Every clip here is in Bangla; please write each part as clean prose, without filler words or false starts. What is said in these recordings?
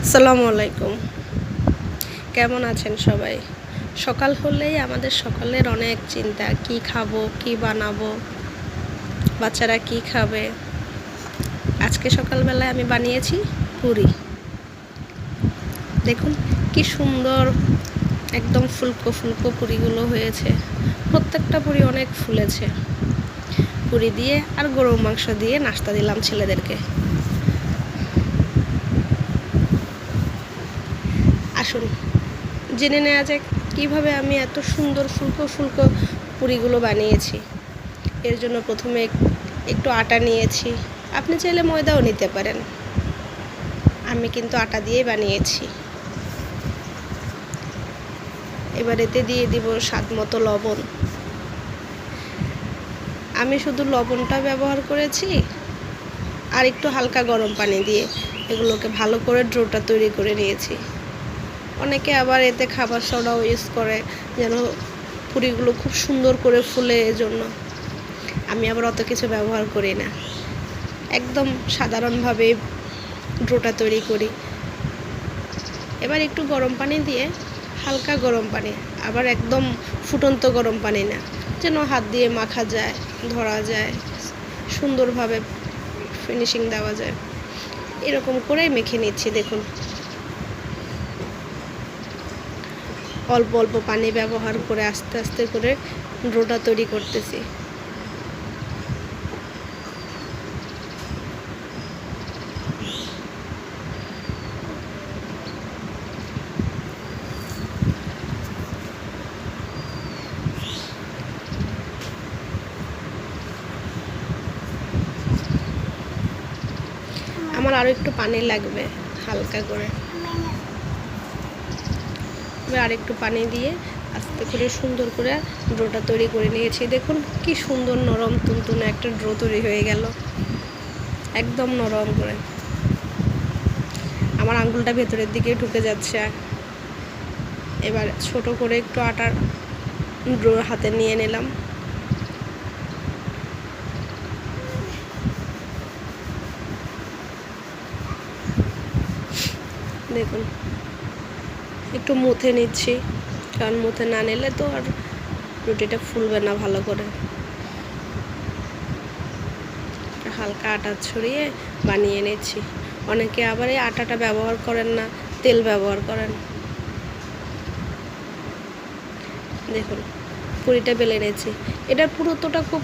আসসালামু আলাইকুম। কেমন আছেন সবাই? সকাল হলেই আমাদের সকালের অনেক চিন্তা, কি খাবো, কি বানাবো, বাচ্চারা কি খাবে। আজকে সকালবেলায় আমি বানিয়েছি পুরি। দেখুন কি সুন্দর, একদম ফুলকো ফুলকো পুরিগুলো হয়েছে। প্রত্যেকটা পুরি অনেক ফুলেছে। পুরি দিয়ে আর গরুর মাংস দিয়ে নাস্তা দিলাম ছেলেদেরকে। আসুন জেনে নেওয়া যাক কীভাবে আমি এত সুন্দর ফুলকো ফুলকো পুরিগুলো বানিয়েছি। এর জন্য প্রথমে একটু আটা নিয়েছি, আপনি চাইলে ময়দাও নিতে পারেন। আমি কিন্তু আটা দিয়েই বানিয়েছি। এবার এতে দিয়ে দিব স্বাদ মতো লবণ। আমি শুধু লবণটা ব্যবহার করেছি আর একটু হালকা গরম পানি দিয়ে এগুলোকে ভালো করে ডোটা তৈরি করে নিয়েছি। অনেকে আবার এতে খাবার সোডাও ইউজ করে যেন পুরিগুলো খুব সুন্দর করে ফুলে। এজন্য আমি আবার অত কিছু ব্যবহার করি না, একদম সাধারণভাবে ডোটা তৈরি করি। এবার একটু গরম পানি দিয়ে, হালকা গরম পানি, আবার একদম ফুটন্ত গরম পানি না, যেন হাত দিয়ে মাখা যায়, ধরা যায়, সুন্দরভাবে ফিনিশিং দেওয়া যায়, এরকম করেই মেখে নিচ্ছি। দেখুন অল্প অল্প পানি ব্যবহার করে আস্তে আস্তে করে ডোটা তৈরি করতেছি। আমার আরও একটু পানি লাগবে হালকা করে। এবার আরেকটু পানি দিয়ে আস্তে করে সুন্দর করে ডোটা তৈরি করে নিয়েছি। দেখুন কি সুন্দর নরম তুলতুলে একটা ডো তৈরি হয়ে গেল, একদম নরম করে। আমার আঙ্গুলটা ভেতরের দিকে ঢুকে যাচ্ছে। এবার ছোট করে একটু আটার ডো হাতে নিয়ে নিলাম। দেখুন একটু মুথে নিচ্ছি, কারণ মুথে না নিলে তো আর রুটিটা ফুলবে না ভালো করে। হালকা আটা ছড়িয়ে বানিয়ে নিচ্ছি। অনেকে আবার এই আটাটা ব্যবহার করেন না, তেল ব্যবহার করেন। দেখুন পুরিটা বেলে নিয়েছি। এটার পুরুত্বটা খুব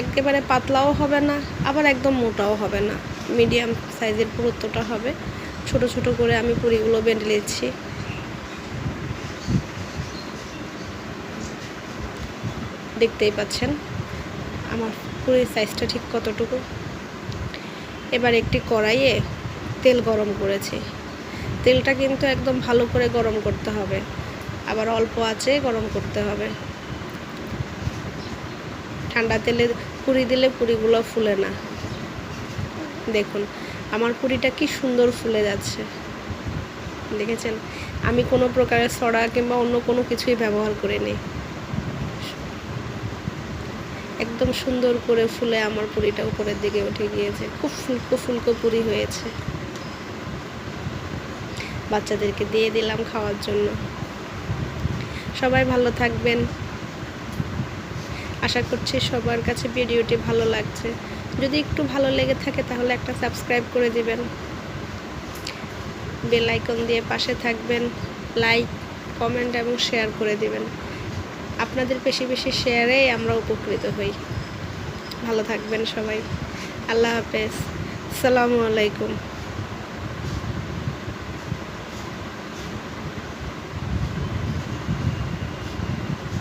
একেবারে পাতলাও হবে না, আবার একদম মোটাও হবে না, মিডিয়াম সাইজের পুরুত্বটা হবে। ছোট ছোট করে আমি পুরিগুলো বেলে নিচ্ছি। দেখতেই পাচ্ছেন আমার পুরির সাইজটা ঠিক কতটুকু। এবার একটি কড়াইয়ে তেল গরম করেছি। তেলটা কিন্তু একদম ভালো করে গরম করতে হবে, আবার অল্প আঁচে গরম করতে হবে। ঠান্ডা তেলে পুরি দিলে পুরিগুলো ফুলে না। দেখুন আমার পুরিটা কি সুন্দর ফুলে যাচ্ছে, দেখেছেন? আমি কোনো প্রকারের সোডা কিংবা অন্য কোনো কিছুই ব্যবহার করিনি। একদম সুন্দর করে ফুলে আমার পুরিটা উপরের দিকে উঠে গিয়েছে। খুব ফুলকো ফুলকো পুরি হয়েছে। বাচ্চাদেরকে দিয়ে দিলাম খাওয়ার জন্য। সবাই ভালো থাকবেন। আশা করছি সবার কাছে ভিডিওটি ভালো লাগছে। যদি একটু ভালো লেগে থাকে তাহলে একটা সাবস্ক্রাইব করে দিবেন, বেল আইকন দিয়ে পাশে থাকবেন, লাইক, কমেন্ট এবং শেয়ার করে দিবেন। আপনাদের বেশি বেশি শেয়ারেই আমরা উপকৃত হই। ভালো থাকবেন সবাই। আল্লাহ হাফেজ। আসসালামু আলাইকুম।